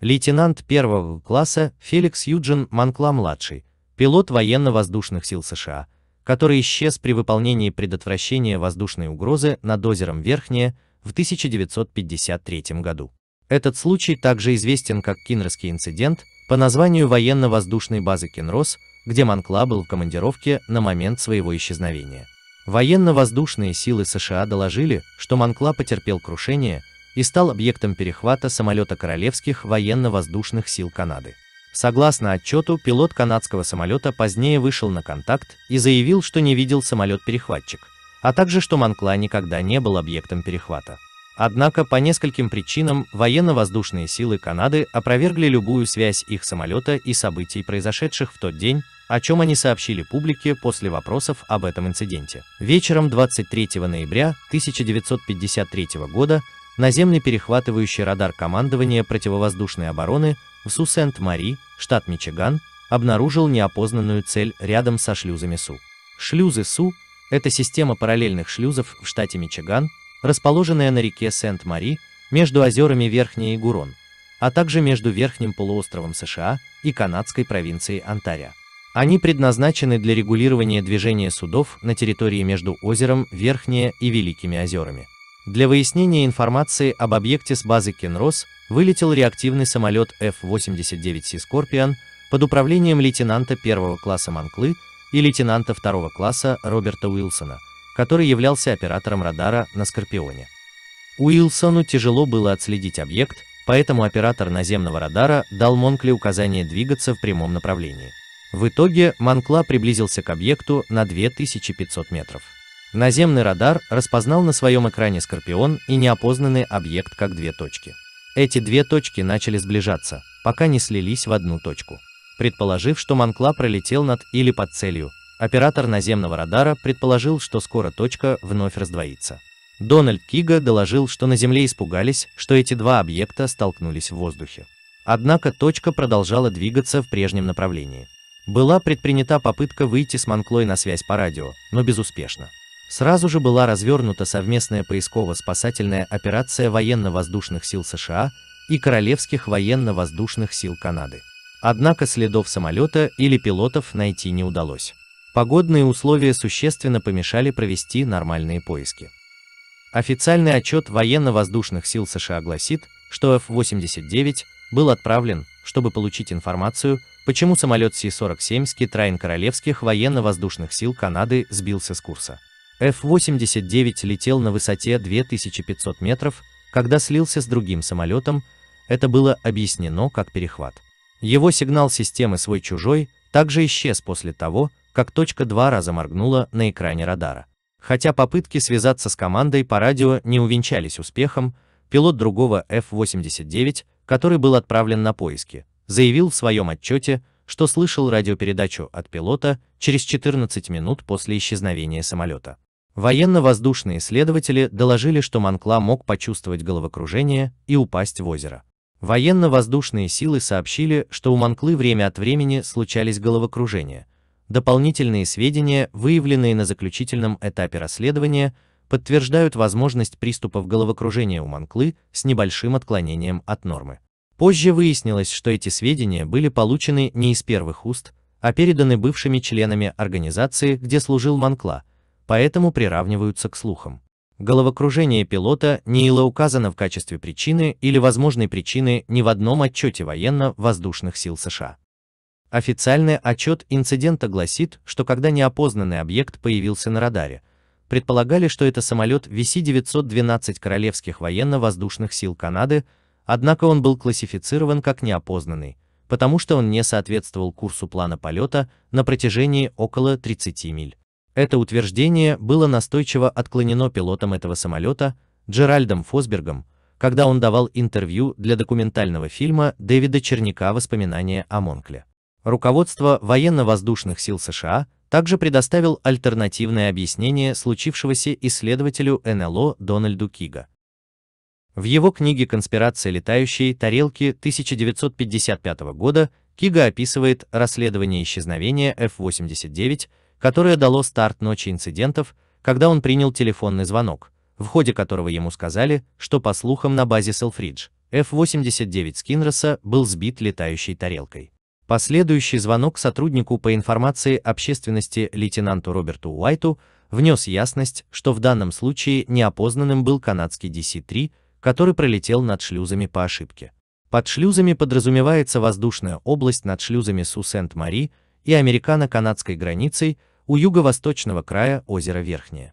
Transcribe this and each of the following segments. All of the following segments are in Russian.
Лейтенант первого класса Феликс Юджин Монкла-младший, пилот военно-воздушных сил США, который исчез при выполнении предотвращения воздушной угрозы над озером Верхнее в 1953 году. Этот случай также известен как Кинросский инцидент по названию военно-воздушной базы Кинрос, где Монкла был в командировке на момент своего исчезновения. Военно-воздушные силы США доложили, что Монкла потерпел крушение и стал объектом перехвата самолета Королевских военно-воздушных сил Канады. Согласно отчету, пилот канадского самолета позднее вышел на контакт и заявил, что не видел самолет-перехватчик, а также что Монкла никогда не был объектом перехвата. Однако по нескольким причинам военно-воздушные силы Канады опровергли любую связь их самолета и событий, произошедших в тот день, о чем они сообщили публике после вопросов об этом инциденте. Вечером 23 ноября 1953 года наземный перехватывающий радар командования противовоздушной обороны в Су-Сент-Мари, штат Мичиган, обнаружил неопознанную цель рядом со шлюзами Су. Шлюзы Су – это система параллельных шлюзов в штате Мичиган, расположенная на реке Сент-Мари между озерами Верхнее и Гурон, а также между Верхним полуостровом США и канадской провинцией Онтарио. Они предназначены для регулирования движения судов на территории между озером Верхнее и Великими озерами. Для выяснения информации об объекте с базы Кинрос вылетел реактивный самолет F-89C Scorpion под управлением лейтенанта первого класса Монклы и лейтенанта второго класса Роберта Уилсона, который являлся оператором радара на Скорпионе. Уилсону тяжело было отследить объект, поэтому оператор наземного радара дал Монкле указание двигаться в прямом направлении. В итоге Монкла приблизился к объекту на 2500 метров. Наземный радар распознал на своем экране Скорпион и неопознанный объект как две точки. Эти две точки начали сближаться, пока не слились в одну точку. Предположив, что Монкла пролетел над или под целью, оператор наземного радара предположил, что скоро точка вновь раздвоится. Дональд Кига доложил, что на Земле испугались, что эти два объекта столкнулись в воздухе. Однако точка продолжала двигаться в прежнем направлении. Была предпринята попытка выйти с Монклой на связь по радио, но безуспешно. Сразу же была развернута совместная поисково-спасательная операция военно-воздушных сил США и Королевских военно-воздушных сил Канады. Однако следов самолета или пилотов найти не удалось. Погодные условия существенно помешали провести нормальные поиски. Официальный отчет военно-воздушных сил США гласит, что F-89 был отправлен, чтобы получить информацию, почему самолет Си-47 Skytrain Королевских военно-воздушных сил Канады сбился с курса. F-89 летел на высоте 2500 метров, когда слился с другим самолетом, это было объяснено как перехват. Его сигнал системы свой-чужой также исчез после того, как точка два раза моргнула на экране радара. Хотя попытки связаться с командой по радио не увенчались успехом, пилот другого F-89, который был отправлен на поиски, заявил в своем отчете, что слышал радиопередачу от пилота через 14 минут после исчезновения самолета. Военно-воздушные исследователи доложили, что Монкла мог почувствовать головокружение и упасть в озеро. Военно-воздушные силы сообщили, что у Монклы время от времени случались головокружения. Дополнительные сведения, выявленные на заключительном этапе расследования, подтверждают возможность приступов головокружения у Монклы с небольшим отклонением от нормы. Позже выяснилось, что эти сведения были получены не из первых уст, а переданы бывшими членами организации, где служил Монкла, поэтому приравниваются к слухам. Головокружение пилота не было указано в качестве причины или возможной причины ни в одном отчете военно-воздушных сил США. Официальный отчет инцидента гласит, что когда неопознанный объект появился на радаре, предполагали, что это самолет VC-912 Королевских военно-воздушных сил Канады, однако он был классифицирован как неопознанный, потому что он не соответствовал курсу плана полета на протяжении около 30 миль. Это утверждение было настойчиво отклонено пилотом этого самолета Джеральдом Фосбергом, когда он давал интервью для документального фильма Дэвида Черняка «Воспоминания о Монкле». Руководство военно-воздушных сил США также предоставил альтернативное объяснение случившегося исследователю НЛО Дональду Кига. В его книге «Конспирация летающей тарелки» 1955 года Кига описывает расследование исчезновения F-89, которое дало старт ночи инцидентов, когда он принял телефонный звонок, в ходе которого ему сказали, что по слухам на базе Селфридж, F-89 Скинроса был сбит летающей тарелкой. Последующий звонок сотруднику по информации общественности лейтенанту Роберту Уайту внес ясность, что в данном случае неопознанным был канадский DC-3, который пролетел над шлюзами по ошибке. Под шлюзами подразумевается воздушная область над шлюзами Су-Сент-Мари и американо-канадской границей у юго-восточного края озера Верхнее.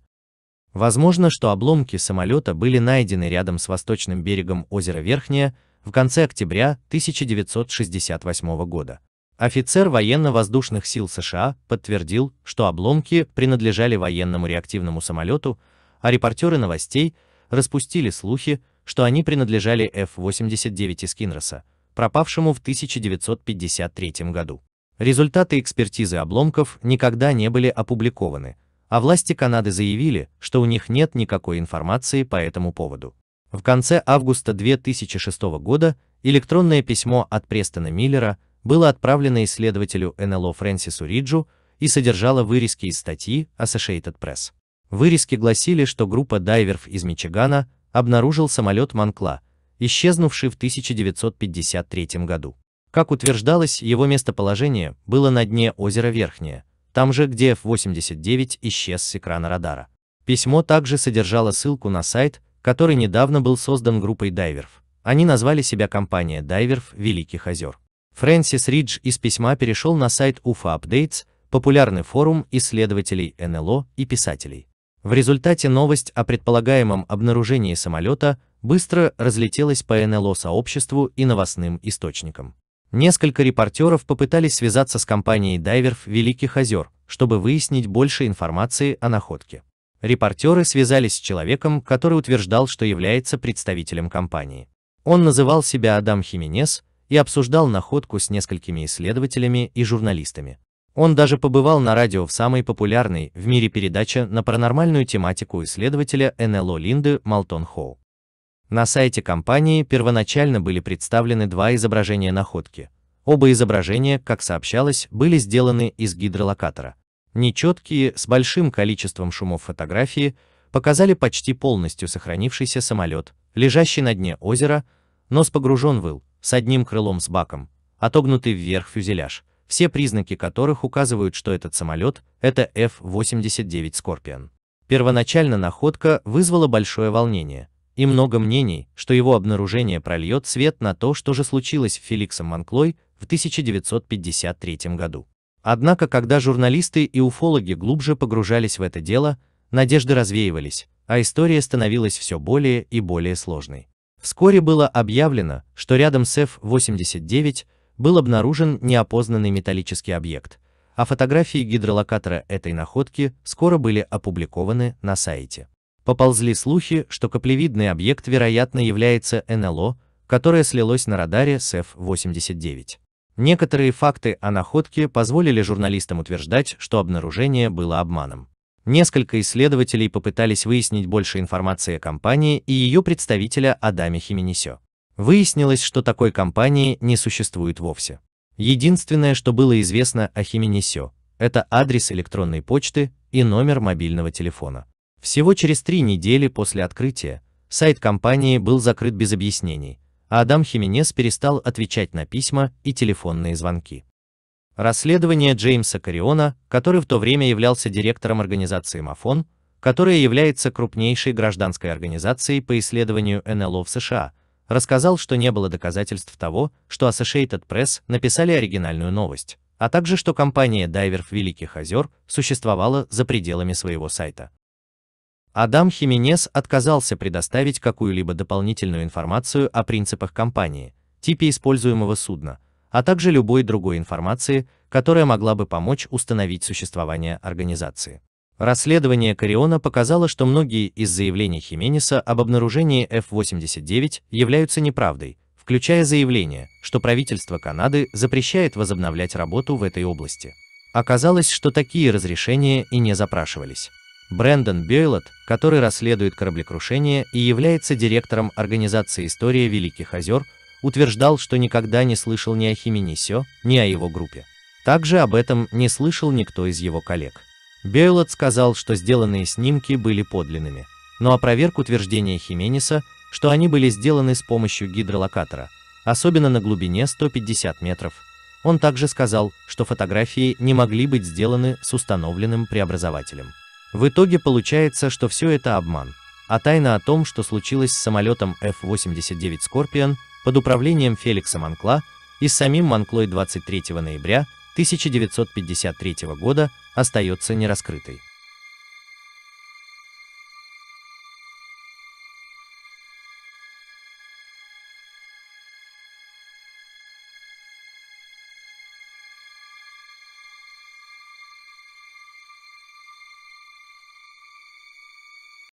Возможно, что обломки самолета были найдены рядом с восточным берегом озера Верхнее в конце октября 1968 года. Офицер военно-воздушных сил США подтвердил, что обломки принадлежали военному реактивному самолету, а репортеры новостей распустили слухи, что они принадлежали F-89 Скинроса, пропавшему в 1953 году. Результаты экспертизы обломков никогда не были опубликованы, а власти Канады заявили, что у них нет никакой информации по этому поводу. В конце августа 2006 года электронное письмо от Престона Миллера было отправлено исследователю НЛО Фрэнсису Риджу и содержало вырезки из статьи Associated Press. Вырезки гласили, что группа дайверов из Мичигана обнаружил самолет Монкла, исчезнувший в 1953 году. Как утверждалось, его местоположение было на дне озера Верхнее, там же, где F-89 исчез с экрана радара. Письмо также содержало ссылку на сайт, который недавно был создан группой дайверов. Они назвали себя компания дайверов Великих озер. Фрэнсис Ридж из письма перешел на сайт UFO Updates, популярный форум исследователей НЛО и писателей. В результате новость о предполагаемом обнаружении самолета быстро разлетелась по НЛО-сообществу и новостным источникам. Несколько репортеров попытались связаться с компанией дайверов Великих озер, чтобы выяснить больше информации о находке. Репортеры связались с человеком, который утверждал, что является представителем компании. Он называл себя Адам Хименес и обсуждал находку с несколькими исследователями и журналистами. Он даже побывал на радио в самой популярной в мире передаче на паранормальную тематику исследователя НЛО Линды Малтон Хоу. На сайте компании первоначально были представлены два изображения находки. Оба изображения, как сообщалось, были сделаны из гидролокатора. Нечеткие, с большим количеством шумов фотографии показали почти полностью сохранившийся самолет, лежащий на дне озера, нос погружен в ил, с одним крылом с баком, отогнутый вверх фюзеляж, все признаки которых указывают, что этот самолет – это F-89 Scorpion. Первоначально находка вызвала большое волнение, и много мнений, что его обнаружение прольет свет на то, что же случилось с Феликсом Монклой в 1953 году. Однако, когда журналисты и уфологи глубже погружались в это дело, надежды развеивались, а история становилась все более и более сложной. Вскоре было объявлено, что рядом с F-89 был обнаружен неопознанный металлический объект, а фотографии гидролокатора этой находки скоро были опубликованы на сайте. Поползли слухи, что каплевидный объект, вероятно, является НЛО, которое слилось на радаре с F-89. Некоторые факты о находке позволили журналистам утверждать, что обнаружение было обманом. Несколько исследователей попытались выяснить больше информации о компании и ее представителя Адаме Хименесе. Выяснилось, что такой компании не существует вовсе. Единственное, что было известно о Хименесе, это адрес электронной почты и номер мобильного телефона. Всего через 3 недели после открытия сайт компании был закрыт без объяснений, а Адам Хименес перестал отвечать на письма и телефонные звонки. Расследование Джеймса Кариона, который в то время являлся директором организации МАФОН, которая является крупнейшей гражданской организацией по исследованию НЛО в США, рассказал, что не было доказательств того, что Associated Press написали оригинальную новость, а также что компания дайверов Великих озер существовала за пределами своего сайта. Адам Хименес отказался предоставить какую-либо дополнительную информацию о принципах компании, типе используемого судна, а также любой другой информации, которая могла бы помочь установить существование организации. Расследование Кариона показало, что многие из заявлений Хименеса об обнаружении F-89 являются неправдой, включая заявление, что правительство Канады запрещает возобновлять работу в этой области. Оказалось, что такие разрешения и не запрашивались. Брэндон Бёйлот, который расследует кораблекрушение и является директором организации «История Великих озер», утверждал, что никогда не слышал ни о Хименесе, ни о его группе. Также об этом не слышал никто из его коллег. Бёйлот сказал, что сделанные снимки были подлинными, но опроверг утверждение Хименеса, что они были сделаны с помощью гидролокатора, особенно на глубине 150 метров. Он также сказал, что фотографии не могли быть сделаны с установленным преобразователем. В итоге получается, что все это обман. А тайна о том, что случилось с самолетом F-89 Scorpion под управлением Феликса Монкла и с самим Монклой 23 ноября 1953 года, остается нераскрытой.